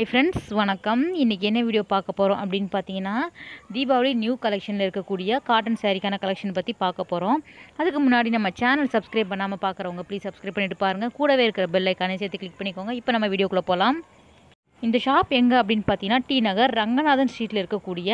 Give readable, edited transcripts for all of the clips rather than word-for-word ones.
Friends வணக்கம். இன்றைக்கி என்ன வீடியோ பார்க்க போகிறோம் அப்படின்னு பார்த்தீங்கன்னா, தீபாவளி நியூ கலெக்ஷனில் இருக்கக்கூடிய காட்டன் சாரீக்கான கலெக்ஷன் பற்றி பார்க்க போகிறோம். அதுக்கு முன்னாடி நம்ம சேனல் சப்ஸ்கிரைப் பண்ணாமல் பார்க்குறவங்க ப்ளீஸ் சப்ஸ்கிரைப் பண்ணிட்டு பாருங்கள். கூடவே இருக்கிற பெல் ஐக்கானே சேர்த்து கிளிக் பண்ணிக்கோங்க. இப்போ நம்ம வீடியோக்குள்ளே போகலாம். இந்த ஷாப் எங்கே அப்படின்னு பார்த்தீங்கன்னா, டி நகர் ரங்கநாதன் ஸ்ட்ரீட்டில் இருக்கக்கூடிய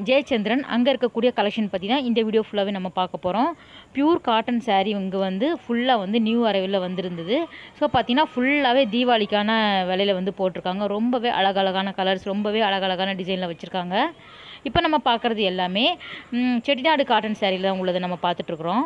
ஜெயச்சந்திரன் அங்கே இருக்கக்கூடிய கலெக்ஷன் பற்றி தான் இந்த வீடியோ ஃபுல்லாகவே நம்ம பார்க்க போகிறோம். பியூர் காட்டன் சாரீ இங்கே வந்து ஃபுல்லாக வந்து நியூ அரைவலில் வந்திருந்தது. ஸோ பார்த்தீங்கன்னா ஃபுல்லாகவே தீபாவளிக்கான விலையில் வந்து போட்டிருக்காங்க. ரொம்பவே அழகழகான கலர்ஸ், ரொம்பவே அழகழகான டிசைனில் வச்சுருக்காங்க. இப்போ நம்ம பார்க்குறது எல்லாமே செட்டிநாடு காட்டன் சாரியில் தான் உள்ளதை நம்ம பார்த்துட்ருக்குறோம்.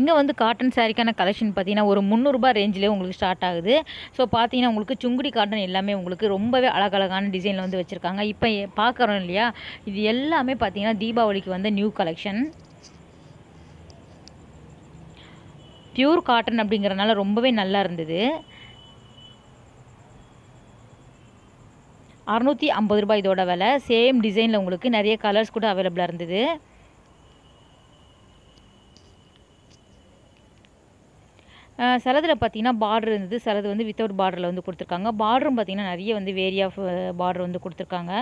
இங்கே வந்து காட்டன் சாரீக்கான கலெக்ஷன் பார்த்தீங்கன்னா ஒரு 300 ரூபாய் ரேஞ்சிலே உங்களுக்கு ஸ்டார்ட் ஆகுது. ஸோ பார்த்தீங்கன்னா உங்களுக்கு சுங்குடி காட்டன் எல்லாமே உங்களுக்கு ரொம்பவே அழகழகான டிசைனில் வந்து வச்சுருக்காங்க. இப்போ பார்க்குறோம் இல்லையா, இது எல்லாமே பார்த்தீங்கன்னா தீபாவளிக்கு வந்த நியூ கலெக்ஷன். பியூர் காட்டன் அப்படிங்கிறனால ரொம்பவே நல்லா இருந்தது. 650 ரூபாய் இதோட விலை. சேம் டிசைனில் உங்களுக்கு நிறைய கலர்ஸ் கூட அவைலபிளாக இருந்தது. சிலதில் பார்த்தீங்கன்னா பார்டர் இருந்தது, சிலது வந்து வித்தவுட் பார்டரில் வந்து கொடுத்துருக்காங்க. பார்டரும் பார்த்தீங்கன்னா நிறைய வந்து வேரி ஆஃப் பார்டர் வந்து கொடுத்துருக்காங்க.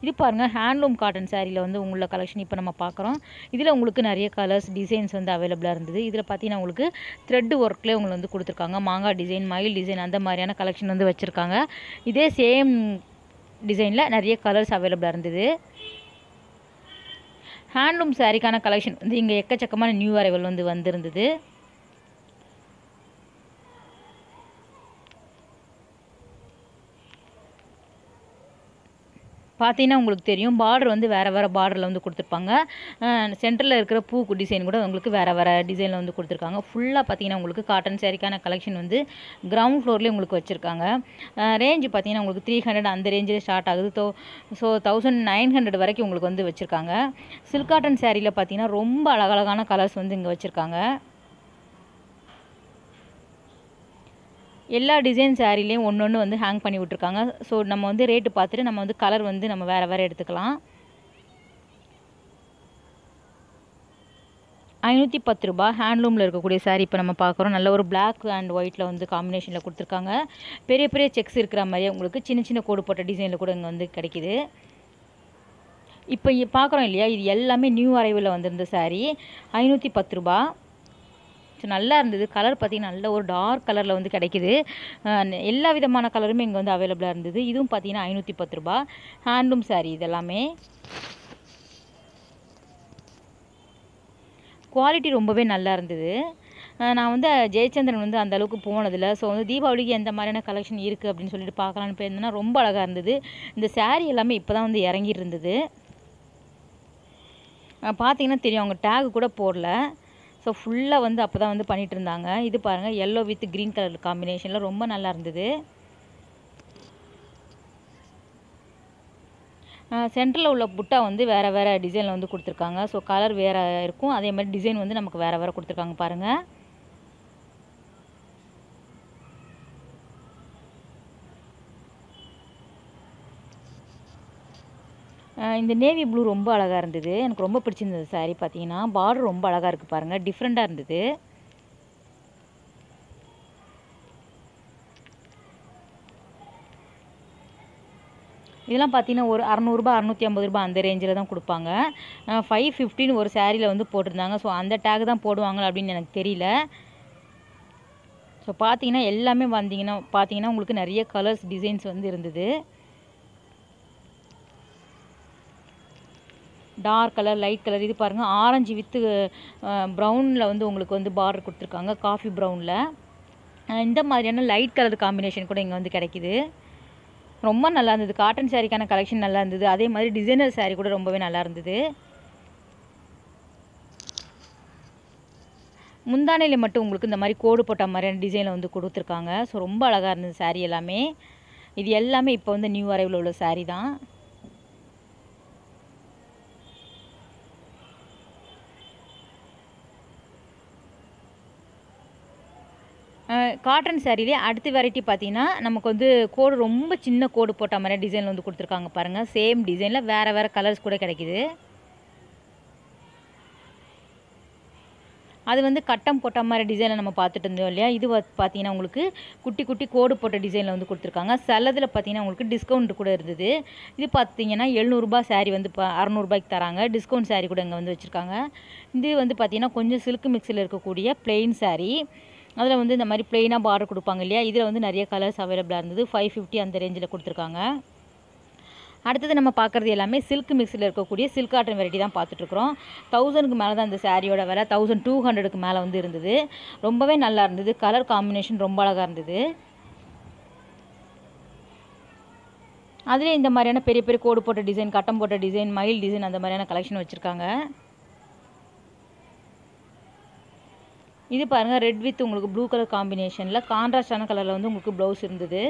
இது பாருங்கள், ஹேண்ட்லூம் காட்டன் சாரியில் வந்து உள்ள கலெக்ஷன் இப்போ நம்ம பார்க்குறோம். இதில் உங்களுக்கு நிறைய கலர்ஸ் டிசைன்ஸ் வந்து அவைலபிளாக இருந்தது. இதில் பார்த்தீங்கன்னா உங்களுக்கு த்ரெட் ஒர்க்லேயே உங்களுக்கு வந்து கொடுத்துருக்காங்க. மாங்காய் டிசைன், மயில் டிசைன் அந்த மாதிரியான கலெக்ஷன் வந்து வச்சுருக்காங்க. இதே சேம் டிசைனில் நிறைய கலர்ஸ் அவைலபிளாக இருந்தது. ஹேண்ட்லூம் சாரிக்கான கலெக்ஷன் வந்து இங்கே எக்கச்சக்கமான நியூ அரைவல் வந்து வந்திருந்தது. பார்த்தீங்கன்னா உங்களுக்கு தெரியும், பார்டர் வந்து வேறு வேறு பார்டரில் வந்து கொடுத்துருப்பாங்க. சென்டரில் இருக்கிற பூ டிசைன் கூட உங்களுக்கு வேறு வேறு டிசைனில் வந்து கொடுத்துருக்காங்க. ஃபுல்லாக பார்த்தீங்கன்னா உங்களுக்கு காட்டன் சாரிக்கான கலெக்ஷன் வந்து கிரவுண்ட் ஃப்ளோர்லேயே உங்களுக்கு வச்சுருக்காங்க. ரேஞ்சு பார்த்தீங்கன்னா உங்களுக்கு 300 அந்த ரேஞ்சில் ஸ்டார்ட் ஆகுது. ஸோ 1900 வரைக்கும் உங்களுக்கு வந்து வச்சுருக்காங்க. சில்க் காட்டன் சாரியில் பார்த்தீங்கன்னா ரொம்ப அழகழகான கலர்ஸ் வந்து இங்கே வச்சுருக்காங்க. எல்லா டிசைன் சாரிலையும் ஒன்று வந்து ஹேங் பண்ணி விட்ருக்காங்க. ஸோ நம்ம வந்து ரேட்டு பார்த்துட்டு நம்ம வந்து கலர் வந்து நம்ம வேறு வேறு எடுத்துக்கலாம். 510 ரூபாய் ஹேண்ட்லூமில் இருக்கக்கூடிய சாரீ இப்போ நம்ம பார்க்குறோம். நல்ல ஒரு பிளாக் அண்ட் ஒயிட்டில் வந்து காம்பினேஷனில் கொடுத்துருக்காங்க. பெரிய பெரிய செக்ஸ் இருக்கிற மாதிரியே உங்களுக்கு சின்ன சின்ன கோடு போட்ட டிசைனில் கூட இங்கே வந்து கிடைக்கிது. இப்போ பார்க்குறோம் இல்லையா, இது எல்லாமே நியூ அரைவலில் வந்திருந்த சாரீ. 510 ரூபாய். ஸோ நல்லா இருந்தது. கலர் பார்த்திங்கன்னா நல்ல ஒரு டார்க் கலரில் வந்து கிடைக்கிது. எல்லா விதமான கலருமே இங்கே வந்து அவைலபிளாக இருந்தது. இதுவும் பார்த்திங்கன்னா 510 ரூபாய் ஹேண்ட்லூம் சாரீ. இதெல்லாமே குவாலிட்டி ரொம்பவே நல்லா இருந்தது. நான் வந்து ஜெயச்சந்திரன் வந்து அந்த அளவுக்கு போனதில்லை. ஸோ வந்து தீபாவளிக்கு எந்த மாதிரியான கலெக்ஷன் இருக்குது அப்படின்னு சொல்லிட்டு பார்க்கலான்னு போயிருந்தேன்னா ரொம்ப அழகாக இருந்தது. இந்த சாரீ எல்லாமே இப்போ தான் வந்து இறங்கிட்டு இருந்தது. பார்த்திங்கன்னா தெரியும், அவங்க டேக் கூட போடல. ஸோ ஃபுல்லாக வந்து அப்போ தான் வந்து பண்ணிகிட்டு இருந்தாங்க. இது பாருங்கள், எல்லோ வித் க்ரீன் கலர் காம்பினேஷனில் ரொம்ப நல்லா இருந்தது. சென்டரில் உள்ள புட்டா வந்து வேறு வேறு டிசைனில் வந்து கொடுத்துருக்காங்க. ஸோ கலர் வேறு இருக்கும், அதே மாதிரி டிசைன் வந்து நமக்கு வேறு வேறு கொடுத்துருக்காங்க பாருங்கள். இந்த நேவி ப்ளூ ரொம்ப அழகாக இருந்தது. எனக்கு ரொம்ப பிடிச்சிருந்தது சாரீ. பார்த்தீங்கன்னா பார்டர் ரொம்ப அழகாக இருக்குது பாருங்கள், டிஃப்ரெண்ட்டாக இருந்தது. இதெல்லாம் பார்த்தீங்கன்னா ஒரு 600 ரூபாய் 650 ரூபாய் அந்த ரேஞ்சில் தான் கொடுப்பாங்க. 550 ஒரு சாரியில் வந்து போட்டிருந்தாங்க. ஸோ அந்த டேக் தான் போடுவாங்க அப்படின்னு எனக்கு தெரியல. ஸோ பார்த்தீங்கன்னா எல்லாமே பார்த்தீங்கன்னா உங்களுக்கு நிறைய கலர்ஸ் டிசைன்ஸ் வந்து இருந்தது. Dark colour, light colour. இது பாருங்கள், ஆரஞ்சு வித்து ப்ரௌனில் வந்து உங்களுக்கு வந்து பார்டர் கொடுத்துருக்காங்க, காஃபி ப்ரௌனில். இந்த மாதிரியான லைட் கலர் காம்பினேஷன் கூட இங்கே வந்து கிடைக்கிது. ரொம்ப நல்லா இருந்தது. காட்டன் சாரிக்கான கலெக்ஷன் நல்லா இருந்தது. அதே மாதிரி டிசைனர் சாரீ கூட ரொம்பவே நல்லா இருந்தது. முந்தானையில் மட்டும் உங்களுக்கு இந்த மாதிரி கோடு போட்ட மாதிரியான டிசைனில் வந்து கொடுத்துருக்காங்க. ஸோ ரொம்ப அழகாக இருந்தது சாரீ எல்லாமே. இது எல்லாமே இப்போ வந்து நியூ அரைவில் உள்ள சாரீ தான். காட்டன் சாரிலே அடுத்த வெரைட்டி பார்த்தீங்கன்னா நமக்கு வந்து கோடு ரொம்ப சின்ன கோடு போட்ட மாதிரி டிசைனில் வந்து கொடுத்துருக்காங்க பாருங்கள். சேம் டிசைனில் வேறு வேறு கலர்ஸ் கூட கிடைக்கிது. அது வந்து கட்டம் போட்ட மாதிரி டிசைனில் நம்ம பார்த்துட்டு இருந்தோம் இல்லையா, இது பார்த்தீங்கன்னா உங்களுக்கு குட்டி குட்டி கோடு போட்ட டிசைனில் வந்து கொடுத்துருக்காங்க. சிலதில் பார்த்தீங்கன்னா உங்களுக்கு டிஸ்கவுண்ட் கூட இருந்தது. இது பார்த்தீங்கன்னா 700 சாரீ வந்து 600 தராங்க. டிஸ்கவுண்ட் சாரீ கூட இங்கே வந்து வச்சுருக்காங்க. இது வந்து பார்த்தீங்கன்னா கொஞ்சம் சில்க் மிக்ஸில் இருக்கக்கூடிய பிளெயின் சாரீ. அதில் வந்து இந்த மாதிரி பிளெயினாக பார்டர் கொடுப்பாங்க இல்லையா, இதில் வந்து நிறைய கலர்ஸ் அவைலபிளாக இருந்தது. 550 அந்த ரேஞ்சில் கொடுத்துருக்காங்க. அடுத்தது நம்ம பார்க்குறது எல்லாமே சில்க் மிக்ஸில் இருக்கக்கூடிய சில்க் காட்டன் வெரைட்டி தான் பார்த்துட்ருக்குறோம். 1000க்கு மேலே தான் இந்த சாரியோட விலை. 1200க்கு மேலே வந்து இருந்தது. ரொம்பவே நல்லா இருந்தது. கலர் காம்பினேஷன் ரொம்ப அழகாக இருந்தது. அதிலே இந்த மாதிரியான பெரிய பெரிய கோடு போட்ட டிசைன், கட்டம் போட்ட டிசைன், மயில் டிசைன் அந்த மாதிரியான கலெக்ஷன் வச்சுருக்காங்க. இது பாருங்கள், ரெட் வித் உங்களுக்கு ப்ளூ கலர் காம்பினேஷனில் கான்ட்ராஸ்டான கலரில் வந்து உங்களுக்கு ப்ளவுஸ் இருந்தது.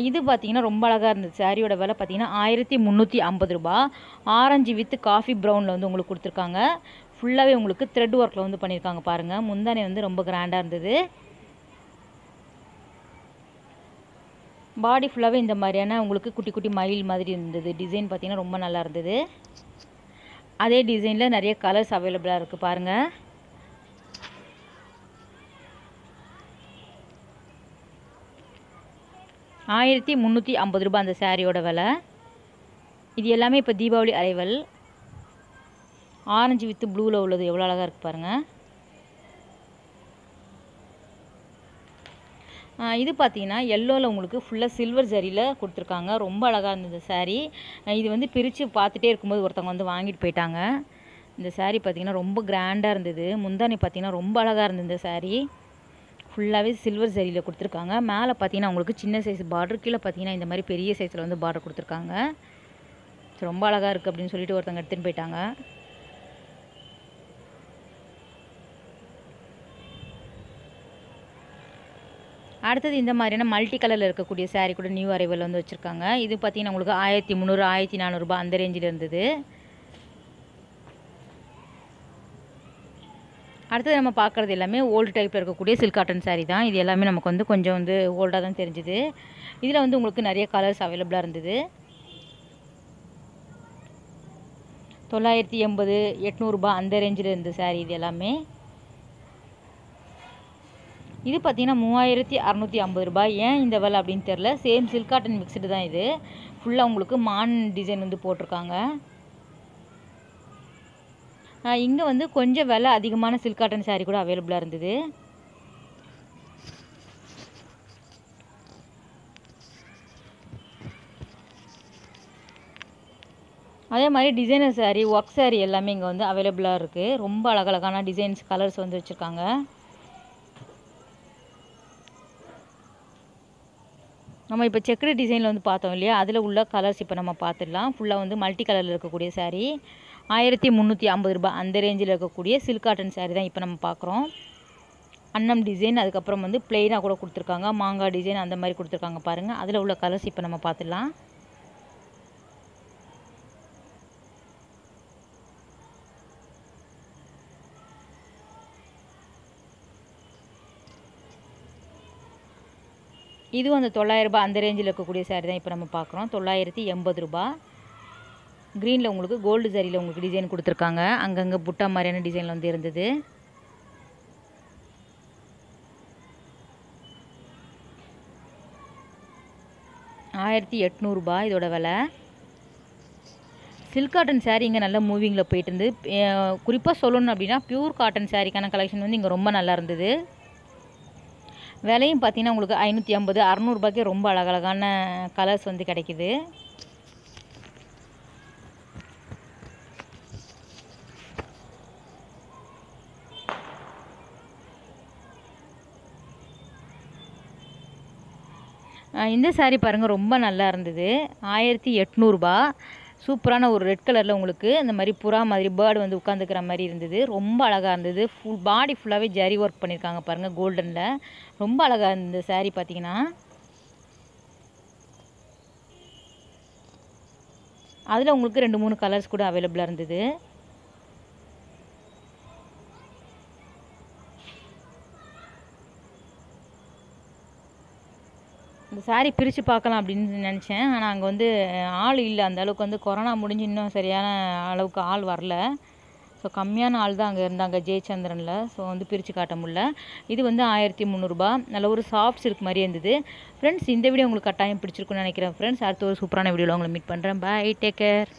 இது பார்த்தீங்கன்னா ரொம்ப அழகாக இருந்தது. சாரியோட விலை பார்த்தீங்கன்னா 1350 ரூபா. ஆரஞ்சு வித் காஃபி ப்ரௌனில் வந்து உங்களுக்கு கொடுத்துருக்காங்க. ஃபுல்லாகவே உங்களுக்கு த்ரெட் ஒர்க்கில் வந்து பண்ணியிருக்காங்க பாருங்கள். முந்தானே வந்து ரொம்ப கிராண்டாக இருந்தது. பாடி ஃபுல்லாகவே இந்த மாதிரியான உங்களுக்கு குட்டி குட்டி மயில் மாதிரி இருந்தது. டிசைன் பார்த்தீங்கன்னா ரொம்ப நல்லா இருந்தது. அதே டிசைனில் நிறைய கலர்ஸ் அவைலபிளாக இருக்குது பாருங்கள். ₹1350 அந்த சாரியோட விலை. இது எல்லாமே இப்போ தீபாவளி அரைவல். ஆரஞ்சு வித் ப்ளூவில் உள்ளது எவ்வளோ அழகாக இருக்குது பாருங்கள். இது பார்த்தீங்கன்னா எல்லோவில் உங்களுக்கு ஃபுல்லாக சில்வர் ஜரியில் கொடுத்துருக்காங்க. ரொம்ப அழகாக இருந்தது சாரீ. இது வந்து பிரித்து பார்த்துட்டே இருக்கும்போது ஒருத்தவங்க வந்து வாங்கிட்டு போயிட்டாங்க. இந்த சாரீ பார்த்திங்கன்னா ரொம்ப கிராண்டாக இருந்தது. முந்தானி பார்த்திங்கன்னா ரொம்ப அழகாக இருந்தது. இந்த சாரீ ஃபுல்லாகவே சில்வர் சரியில் கொடுத்துருக்காங்க. மேலே பார்த்தீங்கன்னா உங்களுக்கு சின்ன சைஸ் பார்டர், கீழே பார்த்தீங்கன்னா இந்த மாதிரி பெரிய சைஸில் வந்து பார்டர் கொடுத்துருக்காங்க. ரொம்ப அழகாக இருக்குது அப்படின்னு சொல்லிட்டு ஒருத்தவங்க எடுத்துகிட்டு போயிட்டாங்க. அடுத்தது இந்த மாதிரியான மல்டி கலரில் இருக்கக்கூடிய சாரீ கூட நியூ அரைவல் வந்து வச்சுருக்காங்க. இது பார்த்தீங்கன்னா உங்களுக்கு 1300 1400 அந்த ரேஞ்சில் இருந்தது. அடுத்தது நம்ம பார்க்குறது எல்லாமே ஓல்டு டைப்பில் இருக்கக்கூடிய சில்க் காட்டன் சாரீ தான். இது எல்லாமே நமக்கு வந்து கொஞ்சம் வந்து ஓல்டாக தான் தெரிஞ்சுது. இதில் வந்து உங்களுக்கு நிறைய கலர்ஸ் அவைலபிளாக இருந்தது. 980 800 அந்த ரேஞ்சில் இருந்த சாரீ இது எல்லாமே. இது பார்த்தீங்கன்னா 3650 ஏன் இந்த விலை அப்படின்னு தெரில. சேம் சில்க் காட்டன் மிக்ஸ்டு தான் இது. ஃபுல்லாக உங்களுக்கு மான் டிசைன் வந்து போட்டிருக்காங்க. இங்கே வந்து கொஞ்சம் விலை அதிகமான சில்க் காட்டன் சாரீ கூட அவைலபிளாக இருந்தது. அதே மாதிரி டிசைனர் சாரீ, ஒர்க் சாரீ எல்லாமே இங்கே வந்து அவைலபிளாக இருக்குது. ரொம்ப அழகழகான டிசைன்ஸ் கலர்ஸ் வந்து வச்சுருக்காங்க. நம்ம இப்போ செக்குடு டிசைனில் வந்து பார்த்தோம் இல்லையா, அதில் உள்ள கலர்ஸ் இப்போ நம்ம பார்த்துடலாம். ஃபுல்லாக வந்து மல்டி கலரில் இருக்கக்கூடிய சாரீ 1350 அந்த ரேஞ்சில் இருக்கக்கூடிய சில்க் காட்டன் சாரீ தான் இப்போ நம்ம பார்க்குறோம். அன்னம் டிசைன், அதுக்கப்புறம் வந்து பிளெயினாக கூட கொடுத்துருக்காங்க. மாங்காய் டிசைன் அந்த மாதிரி கொடுத்துருக்காங்க பாருங்கள். அதில் உள்ள கலர்ஸ் இப்போ நம்ம பார்த்துடலாம். இதுவும் அந்த 900 அந்த ரேஞ்சில் இருக்கக்கூடிய சாரீ தான் இப்போ நம்ம பார்க்குறோம். 980. க்ரீனில் உங்களுக்கு கோல்டு சாரியில் உங்களுக்கு டிசைன் கொடுத்துருக்காங்க. அங்கங்கே புட்டா மாதிரியான டிசைனில் வந்து இருந்தது. ₹1800 இதோட விலை. சில்க் காட்டன் சாரீ இங்கே நல்லா மூவிங்கில் போயிட்டு இருந்து. குறிப்பாக சொல்லணும் அப்படின்னா பியூர் காட்டன் சாரீக்கான கலெக்ஷன் வந்து இங்கே ரொம்ப நல்லா இருந்தது. விலையும் பார்த்தீங்கன்னா உங்களுக்கு 550 600 ரொம்ப அழகழகான கலர்ஸ் வந்து கிடைக்குது. இந்த சாரீ பாருங்கள், ரொம்ப நல்லா இருந்தது. 1800. சூப்பரான ஒரு ரெட் கலரில் உங்களுக்கு இந்த மாதிரி புறா மாதிரி பேர்டு வந்து உட்காந்துக்கிற மாதிரி இருந்தது. ரொம்ப அழகாக இருந்தது. ஃபுல் பாடி ஃபுல்லாகவே ஜரி ஒர்க் பண்ணியிருக்காங்க பாருங்கள் கோல்டனில். ரொம்ப அழகாக இருந்தது சாரீ பார்த்தீங்கன்னா. அதில் உங்களுக்கு 2-3 கலர்ஸ் கூட அவைலபிளாக இருந்தது. இந்த சாரீ பிரித்து பார்க்கலாம் அப்படின்னு நினச்சேன். ஆனால் அங்கே வந்து ஆள் இல்லை. அந்த அளவுக்கு வந்து கொரோனா முடிஞ்சு இன்னும் சரியான அளவுக்கு ஆள் வரல. ஸோ ஸோ கம்மியான ஆள் தான் அங்கே இருந்தாங்க ஜெயச்சந்திரனில். ஸோ வந்து பிரித்து காட்ட முடியல. இது வந்து 1300 நல்ல ஒரு சாஃப்ட் சில்க் மாதிரி இருந்தது. ஃப்ரெண்ட்ஸ் இந்த வீடியோ உங்களுக்கு கட்டாயம் பிடிச்சிருக்குன்னு நினைக்கிறேன் ஃப்ரெண்ட்ஸ். அடுத்த ஒரு சூப்பரான வீடியோவில் உங்களை மீட் பண்ணுறேன். Bye, take care.